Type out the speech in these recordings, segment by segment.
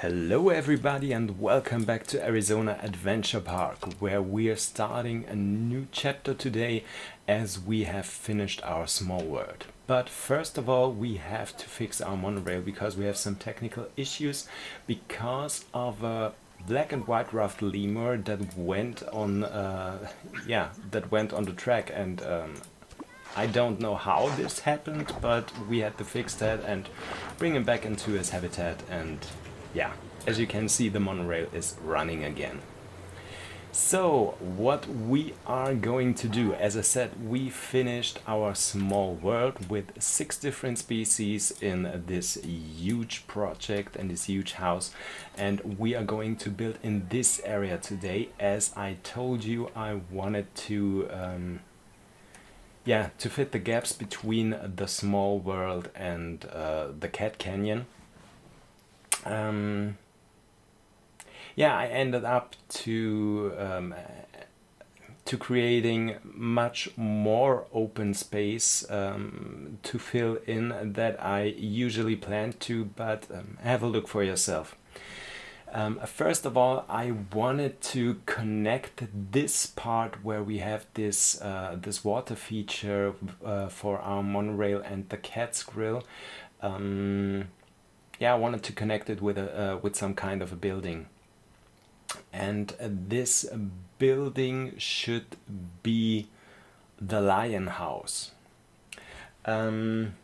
Hello everybody and welcome back to Arizona Adventure Park, where we are starting a new chapter today as we have finished our small world. But first of all, we have to fix our monorail because we have some technical issues because of a black and white ruffed lemur that went on the track, and I don't know how this happened, but we had to fix that and bring him back into his habitat. And yeah, as you can see, the monorail is running again. So what we are going to do, as I said, we finished our small world with 6 different species in this huge project and this huge house, and we are going to build in this area today. As I told you, I wanted to to fit the gaps between the small world and the Cat Canyon. I ended up to creating much more open space to fill in that I usually plan to, but have a look for yourself. First of all, I wanted to connect this part where we have this water feature for our monorail and the cat's grill. I wanted to connect it with some kind of a building, and this building should be the lion house. In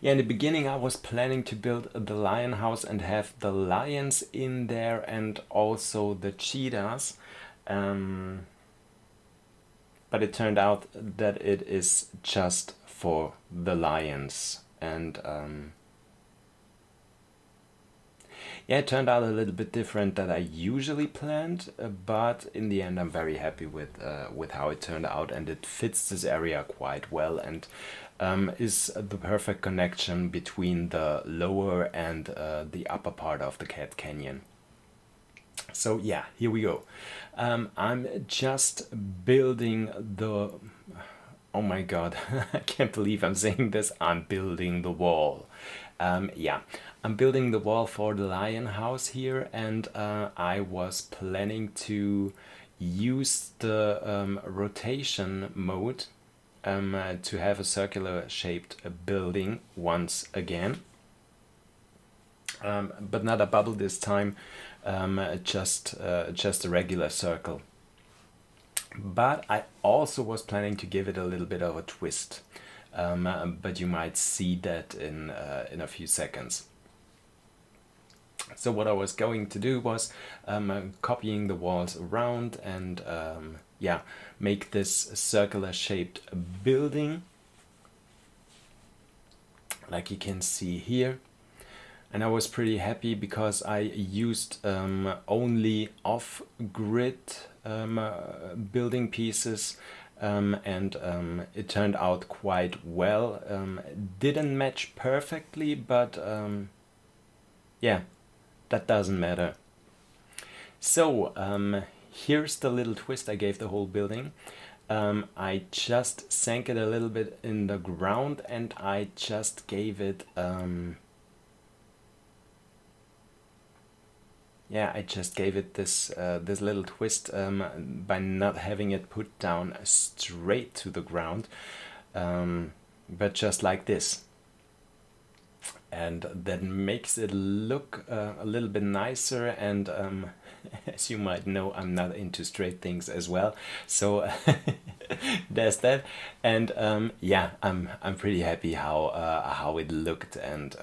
the beginning I was planning to build the lion house and have the lions in there and also the cheetahs, but it turned out that it is just for the lions, and it turned out a little bit different than I usually planned, but in the end I'm very happy with how it turned out, and it fits this area quite well, and is the perfect connection between the lower and the upper part of the Cat Canyon. So yeah, here we go. I'm just building the... Oh my god, I can't believe I'm saying this. I'm building the wall. I'm building the wall for the lion house here, and I was planning to use the rotation mode to have a circular shaped building once again, but not a bubble this time, just a regular circle. But I also was planning to give it a little bit of a twist, but you might see that in a few seconds. So what I was going to do was copying the walls around and make this circular shaped building like you can see here. And I was pretty happy because I used only off-grid building pieces, and it turned out quite well. Didn't match perfectly, but that doesn't matter. So here's the little twist I gave the whole building. I just sank it a little bit in the ground, and I just gave it this little twist by not having it put down straight to the ground, but just like this. And that makes it look a little bit nicer, and as you might know, I'm not into straight things as well, so there's that. And I'm pretty happy how it looked, and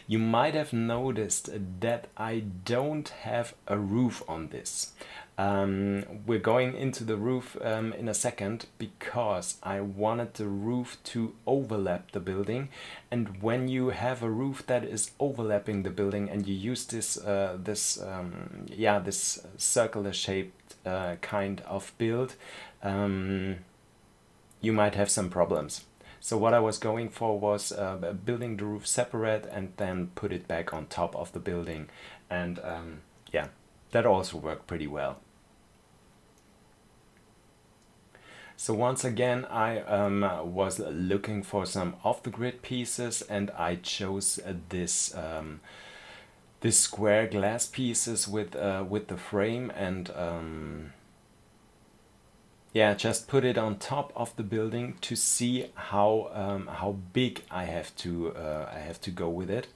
you might have noticed that I don't have a roof on this. We're going into the roof in a second, because I wanted the roof to overlap the building, and when you have a roof that is overlapping the building and you use this circular shaped kind of build, you might have some problems. So what I was going for was building the roof separate and then put it back on top of the building, and that also worked pretty well. So once again, I was looking for some off-the-grid pieces, and I chose this this square glass pieces with the frame, and yeah, just put it on top of the building to see how big I have to go with it.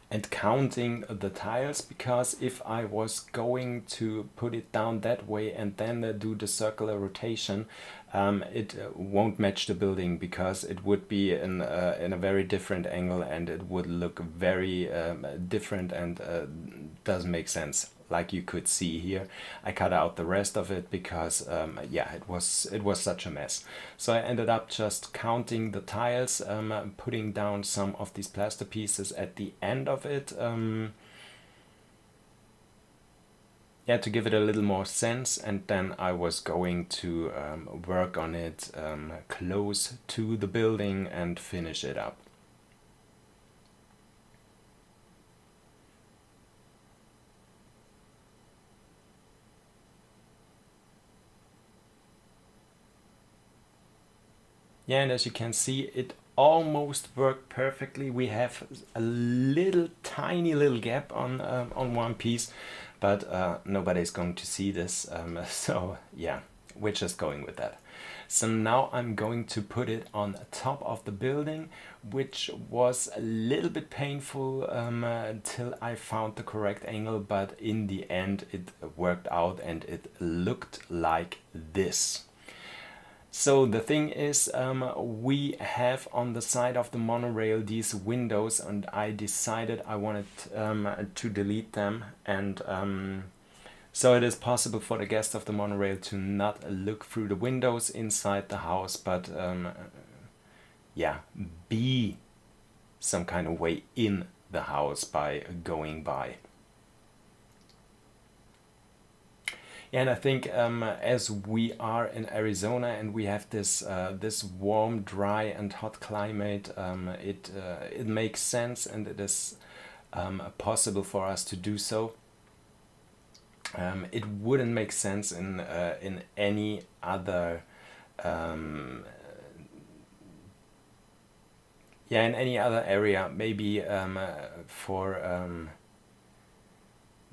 And counting the tiles, because if I was going to put it down that way and then do the circular rotation, it won't match the building, because it would be in a very different angle, and it would look very different, and doesn't make sense. Like you could see here, I cut out the rest of it because yeah, it was such a mess. So I ended up just counting the tiles, putting down some of these plaster pieces at the end of it, yeah, to give it a little more sense, and then I was going to work on it close to the building and finish it up. Yeah, and as you can see, it almost worked perfectly. We have a little tiny little gap on one piece, but nobody's going to see this. So yeah, we're just going with that. So now I'm going to put it on top of the building, which was a little bit painful until I found the correct angle, but in the end it worked out and it looked like this. So the thing is, we have on the side of the monorail these windows, and I decided I wanted to delete them, and so it is possible for the guests of the monorail to not look through the windows inside the house, but yeah, be some kind of way in the house by going by. Yeah, and I think as we are in Arizona and we have this warm, dry, and hot climate, it makes sense, and it is possible for us to do so. It wouldn't make sense in any other yeah, in any other area. Maybe for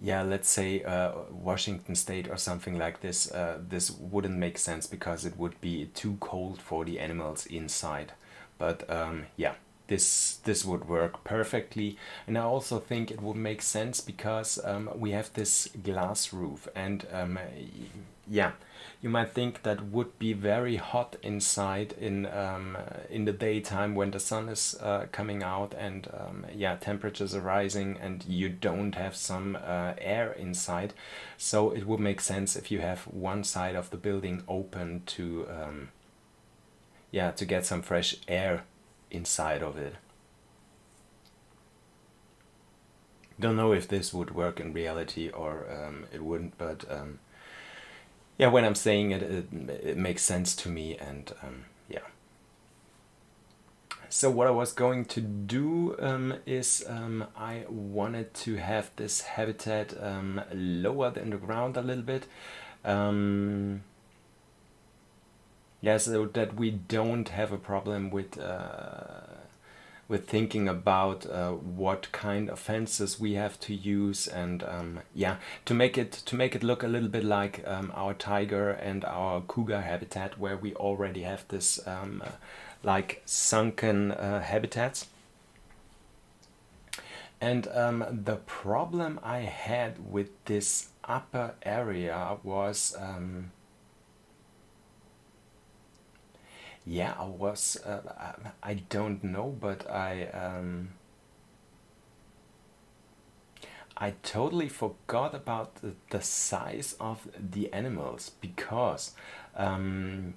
yeah, let's say Washington State or something like this. This wouldn't make sense because it would be too cold for the animals inside. But yeah, this would work perfectly, and I also think it would make sense because we have this glass roof, and yeah, you might think that would be very hot inside in the daytime when the sun is coming out, and yeah, temperatures are rising, and you don't have some air inside. So it would make sense if you have one side of the building open to yeah, to get some fresh air inside of it. Don't know if this would work in reality or it wouldn't, but yeah, when I'm saying it, it makes sense to me, and yeah. So what I was going to do is I wanted to have this habitat lower in the ground a little bit. Yeah, so that we don't have a problem with thinking about what kind of fences we have to use, and yeah, to make it look a little bit like our tiger and our cougar habitat, where we already have this like sunken habitats. And the problem I had with this upper area was yeah, I was I don't know, but I totally forgot about the size of the animals, because um,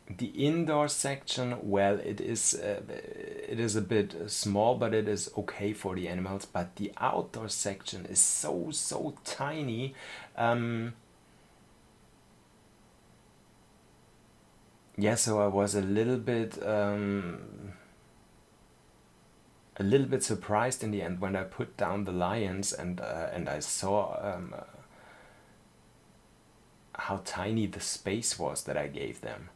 the indoor section, well, it is a bit small, but it is okay for the animals. But the outdoor section is so tiny. Um, yeah, so I was a little bit surprised in the end when I put down the lions, and I saw how tiny the space was that I gave them.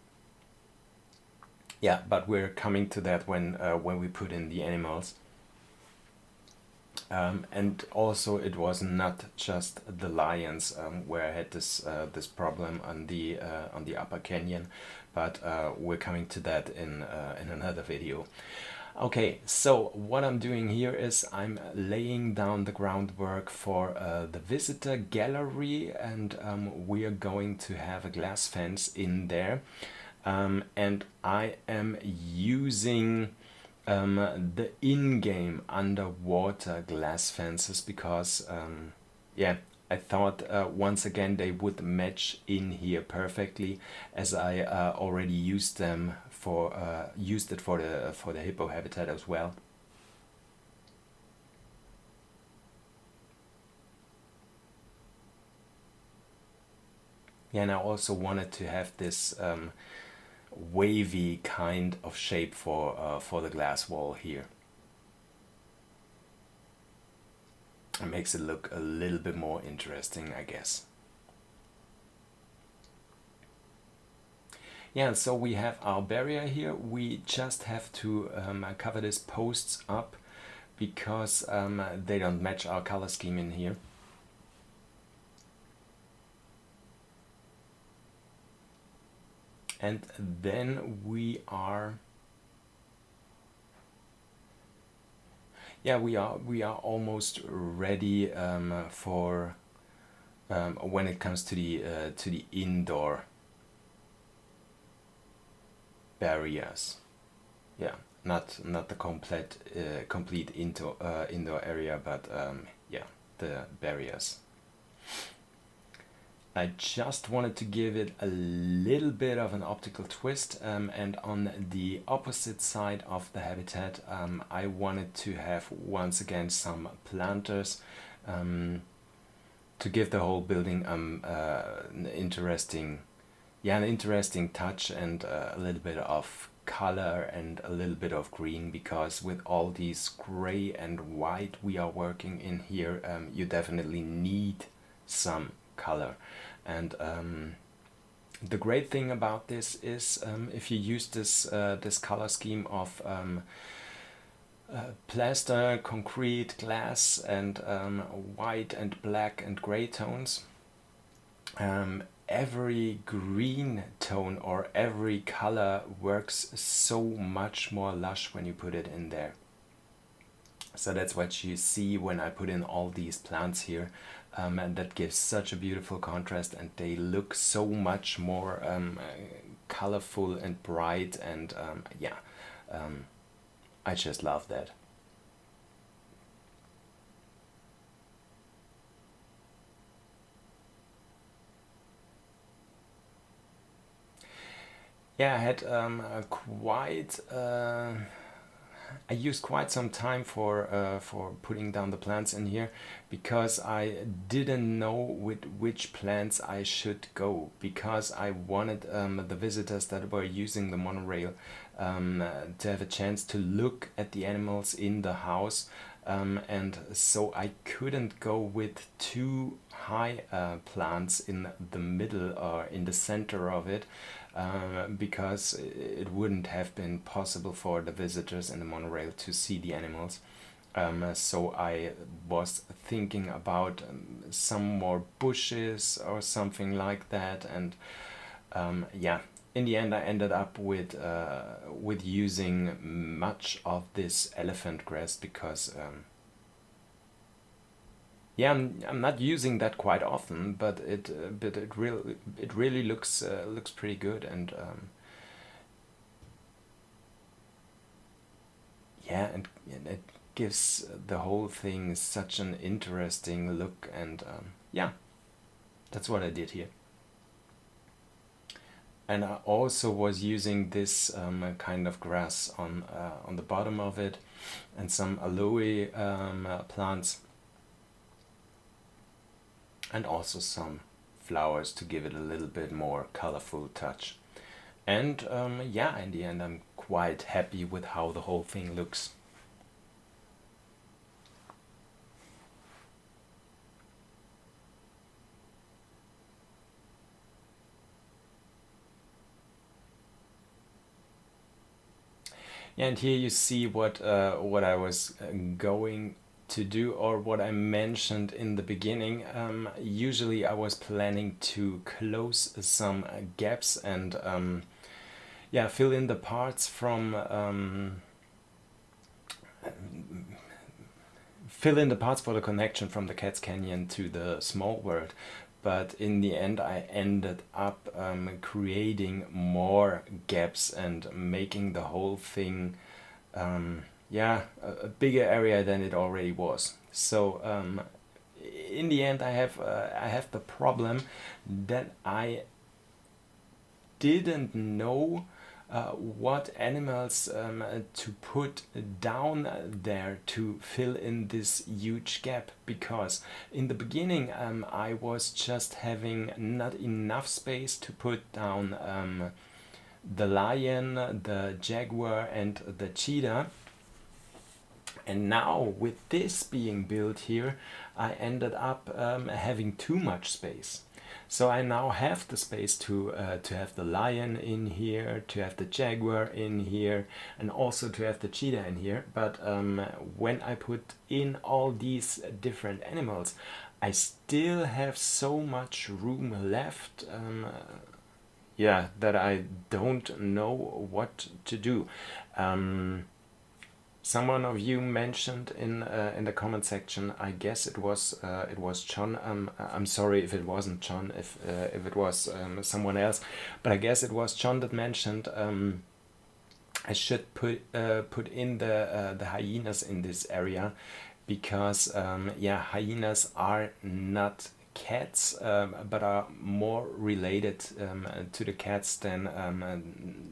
Yeah, but we're coming to that when we put in the animals. And also it was not just the lions where I had this problem on the upper canyon, but we're coming to that in another video. Okay, so what I'm doing here is I'm laying down the groundwork for the visitor gallery, and we are going to have a glass fence in there. And I am using the in-game underwater glass fences because, yeah, I thought once again they would match in here perfectly, as I already used them for used it for the hippo habitat as well. Yeah, and I also wanted to have this wavy kind of shape for the glass wall here. It makes it look a little bit more interesting, I guess. Yeah, so we have our barrier here. We just have to cover these posts up because they don't match our color scheme in here. And then we are, yeah, we are almost ready for when it comes to the indoor barriers. Yeah, not the complete indoor area, but yeah, the barriers. I just wanted to give it a little bit of an optical twist, and on the opposite side of the habitat, I wanted to have once again some planters to give the whole building an interesting, yeah, an interesting touch and a little bit of color and a little bit of green, because with all these gray and white we are working in here, you definitely need some color. And the great thing about this is if you use this color scheme of plaster, concrete, glass, and white and black and gray tones, every green tone or every color works so much more lush when you put it in there. So that's what you see when I put in all these plants here, and that gives such a beautiful contrast, and they look so much more colorful and bright, and yeah, I just love that. Yeah, I had quite I used quite some time for putting down the plants in here, because I didn't know with which plants I should go, because I wanted the visitors that were using the monorail to have a chance to look at the animals in the house, and so I couldn't go with too high plants in the middle or in the center of it, because it wouldn't have been possible for the visitors in the monorail to see the animals. So I was thinking about some more bushes or something like that, and yeah, in the end I ended up with using much of this elephant grass, because yeah, I'm not using that quite often, but it really looks pretty good, and yeah, and it gives the whole thing such an interesting look, and yeah, that's what I did here. And I also was using this kind of grass on the bottom of it, and some aloe plants, and also some flowers to give it a little bit more colorful touch. And yeah, in the end, I'm quite happy with how the whole thing looks. Yeah, and here you see what I was going to do, or what I mentioned in the beginning. Usually I was planning to close some gaps and yeah, fill in the parts from fill in the parts for the connection from the Cats Canyon to the small world. But in the end, I ended up creating more gaps and making the whole thing, yeah, a bigger area than it already was. So in the end, I have the problem that I didn't know what animals to put down there to fill in this huge gap, because in the beginning I was just having not enough space to put down the lion, the jaguar and the cheetah. And now with this being built here, I ended up having too much space. So I now have the space to have the lion in here, to have the jaguar in here, and also to have the cheetah in here. But when I put in all these different animals, I still have so much room left, yeah, that I don't know what to do. Someone of you mentioned in the comment section, I guess it was John. I'm sorry if it wasn't John, if it was someone else, but I guess it was John that mentioned I should put in the hyenas in this area, because yeah, hyenas are not cats, but are more related to the cats than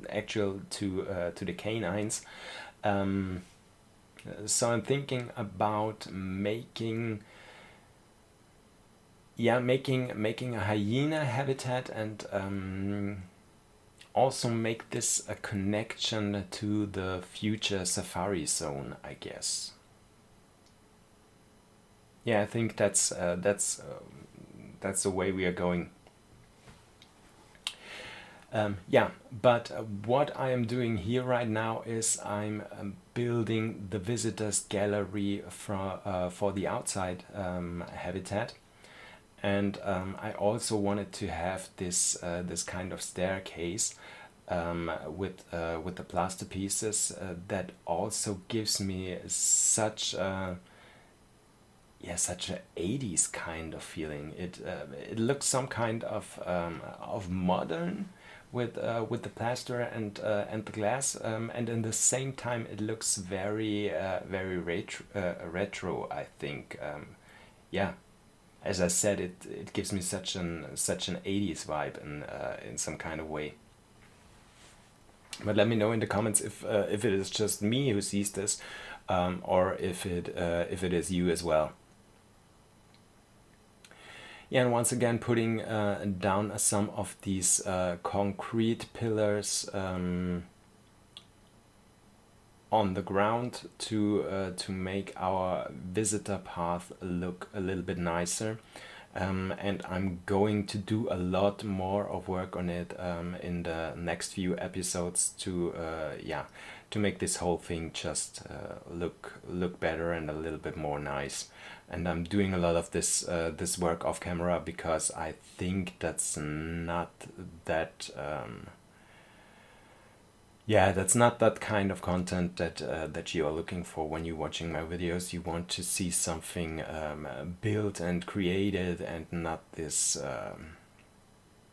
actual to the canines. So I'm thinking about making a hyena habitat, and also make this a connection to the future safari zone, I guess. Yeah, I think that's the way we are going. Yeah, but what I am doing here right now is I'm building the visitors gallery for the outside habitat, and I also wanted to have this kind of staircase with the plaster pieces that also gives me such such a 80s kind of feeling. It looks some kind of modern with the plaster and the glass, and in the same time it looks very retro, I think. Yeah, as I said, it gives me such an 80s vibe in some kind of way. But let me know in the comments if it is just me who sees this, or if it is you as well. Yeah, and once again putting down some of these concrete pillars on the ground to make our visitor path look a little bit nicer. And I'm going to do a lot more of work on it in the next few episodes to make this whole thing just look better and a little bit more nice. And I'm doing a lot of this work off camera, because I think that's not that that's not that kind of content that you are looking for when you're watching my videos. You want to see something built and created, and not this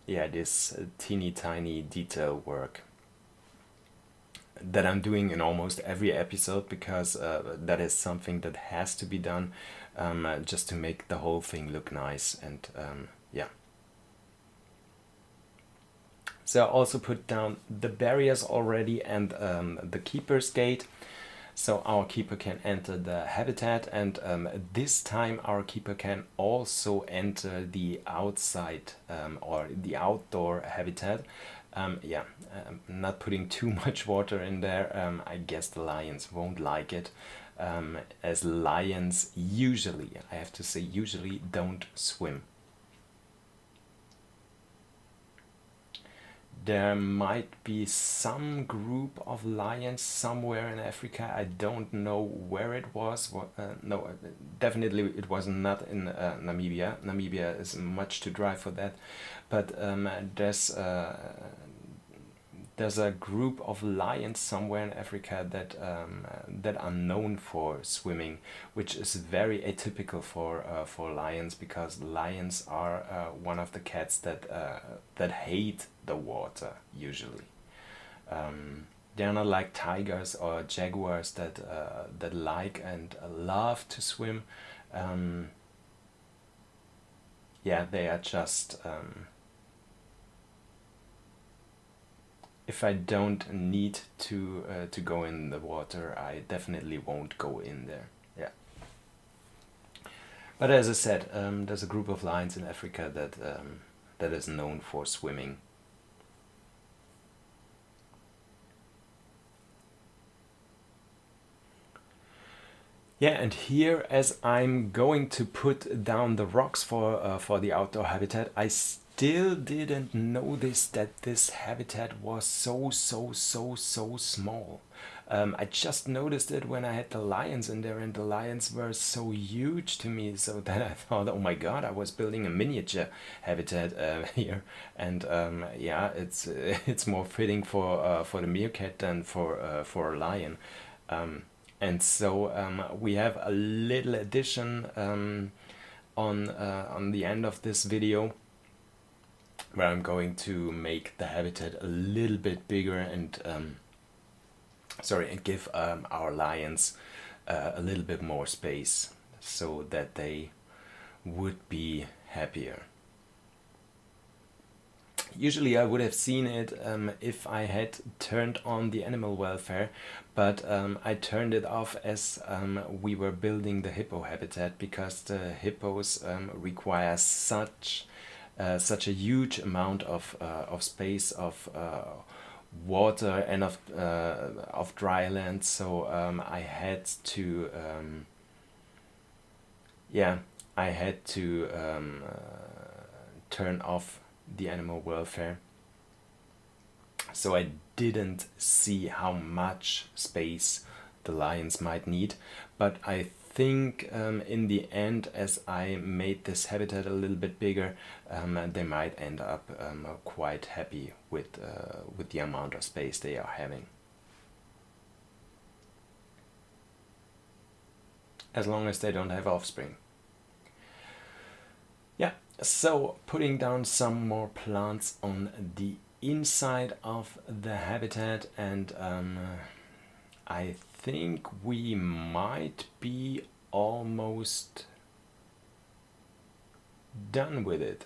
this teeny tiny detail work that I'm doing in almost every episode, because that is something that has to be done just to make the whole thing look nice. And yeah. So I also put down the barriers already, and the keeper's gate, so our keeper can enter the habitat, and this time our keeper can also enter the outside or the outdoor habitat. Not putting too much water in there. I guess the lions won't like it, as lions usually, I have to say, usually don't swim. there might be some group of lions somewhere in Africa. I don't know where it was. No, definitely it was not in Namibia. Namibia is much too dry for that. But there's a group of lions somewhere in Africa that are known for swimming, which is very atypical for lions, because lions are one of the cats that hate the water usually. They're not like tigers or jaguars that like and love to swim. Um, yeah, they are just. If I don't need to go in the water, I definitely won't go in there. Yeah. But as I said, there's a group of lions in Africa that is known for swimming. Yeah, and here, as I'm going to put down the rocks for the outdoor habitat, I still didn't notice that this habitat was so small. I just noticed it when I had the lions in there, and the lions were so huge to me, so that I thought, oh my God, I was building a miniature habitat here, and yeah, it's more fitting for the meerkat than for a lion. And so we have a little addition on the end of this video, where I'm going to make the habitat a little bit bigger and and give our lions a little bit more space so that they would be happier. Usually I would have seen it if I had turned on the animal welfare, but I turned it off as we were building the hippo habitat, because the hippos require such a huge amount of space, of water, and of dry land. So I had to yeah, I had to turn off the animal welfare, so I didn't see how much space the lions might need. But I think in the end, as I made this habitat a little bit bigger, they might end up quite happy with the amount of space they are having, as long as they don't have offspring. Yeah, so putting down some more plants on the inside of the habitat, and I think we might be almost done with it.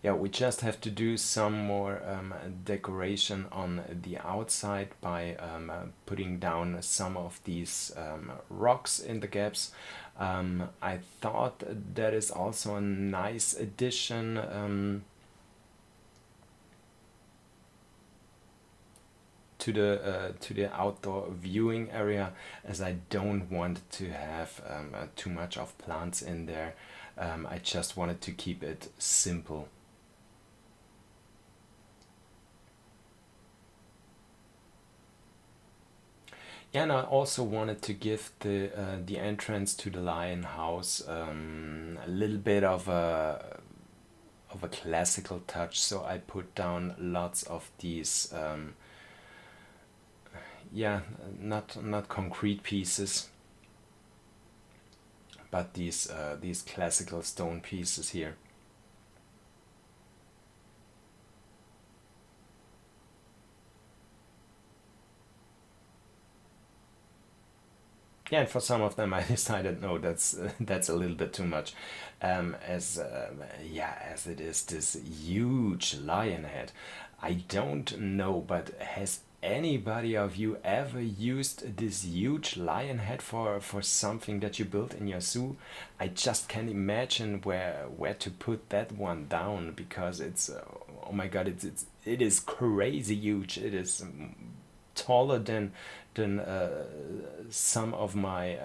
Yeah, we just have to do some more decoration on the outside by putting down some of these rocks in the gaps. I thought that is also a nice addition to the outdoor viewing area, as I don't want to have too much of plants in there. I just wanted to keep it simple. Yeah, and I also wanted to give the entrance to the lion house a little bit of a classical touch. So I put down lots of these yeah, not concrete pieces, but these classical stone pieces here. Yeah, and for some of them I decided, no, that's a little bit too much, as yeah, as it is this huge lion head. I don't know, but has anybody of you ever used this huge lion head for something that you built in your zoo? I just can't imagine where to put that one down, because it's oh my God, it is crazy huge. It is taller than some of my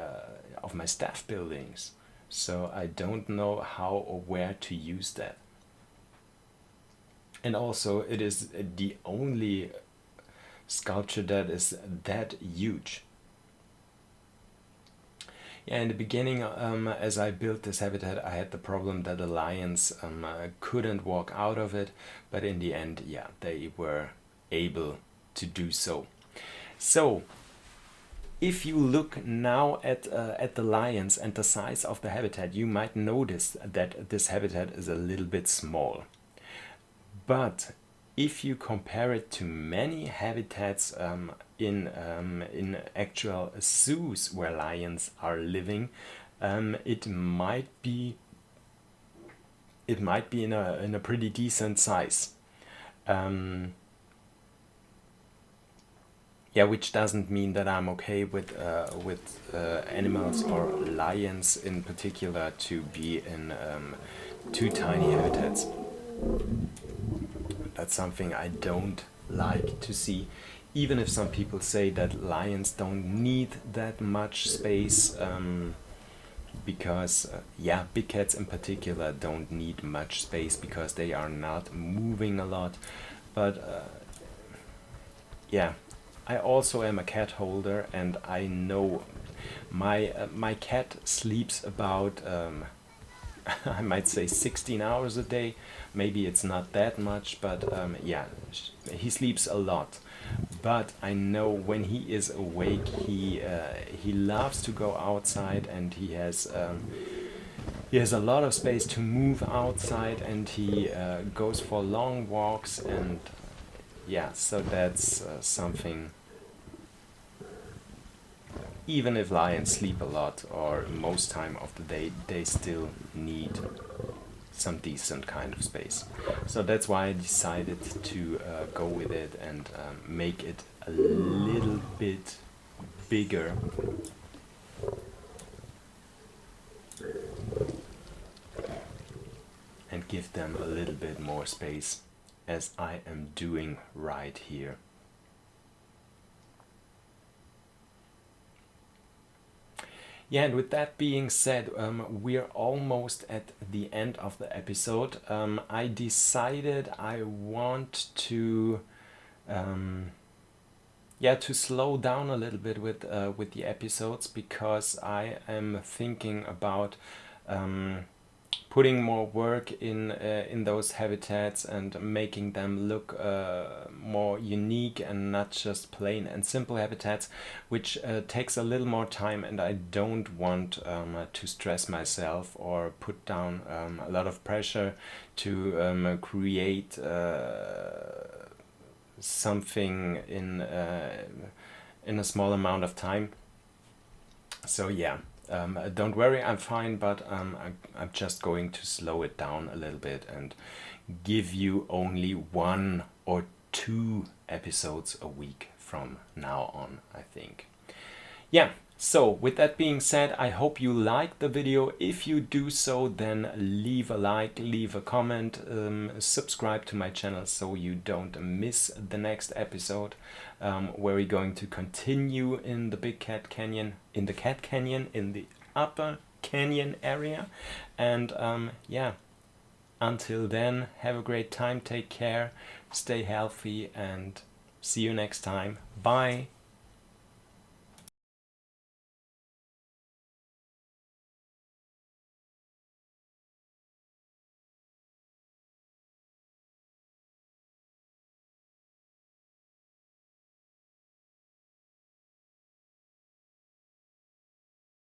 staff buildings. So I don't know how or where to use that. And also it is the only sculpture that is that huge. Yeah, in the beginning, as I built this habitat, I had the problem that the lions couldn't walk out of it, but in the end, yeah, they were able to do so. So, if you look now at the lions and the size of the habitat, you might notice that this habitat is a little bit small. But if you compare it to many habitats in actual zoos where lions are living, it might be in a pretty decent size. Yeah, which doesn't mean that I'm okay with animals or lions in particular to be in too tiny habitats. That's something I don't like to see. Even if some people say that lions don't need that much space, because, yeah, big cats in particular don't need much space because they are not moving a lot. But yeah, I also am a cat holder, and I know my cat sleeps about I might say 16 hours a day. Maybe it's not that much, but yeah, he sleeps a lot. But I know when he is awake, he loves to go outside, and he has a lot of space to move outside, and he goes for long walks, and yeah, so that's something. Even if lions sleep a lot or most time of the day, they still need some decent kind of space. So that's why I decided to go with it and make it a little bit bigger. And give them a little bit more space, as I am doing right here. Yeah, and with that being said, we're almost at the end of the episode. I decided I want to, yeah, to slow down a little bit with the episodes, because I am thinking about putting more work in those habitats and making them look more unique and not just plain and simple habitats, which takes a little more time, and I don't want to stress myself or put down a lot of pressure to create something in a small amount of time. So yeah, don't worry, I'm fine, but I'm just going to slow it down a little bit and give you only 1 or 2 episodes a week from now on, I think. Yeah, so with that being said, I hope you liked the video. If you do so, then leave a like, leave a comment, subscribe to my channel so you don't miss the next episode, where we're going to continue in the Big Cat Canyon, in the Upper Canyon area. And yeah, until then, have a great time, take care, stay healthy, and see you next time. Bye!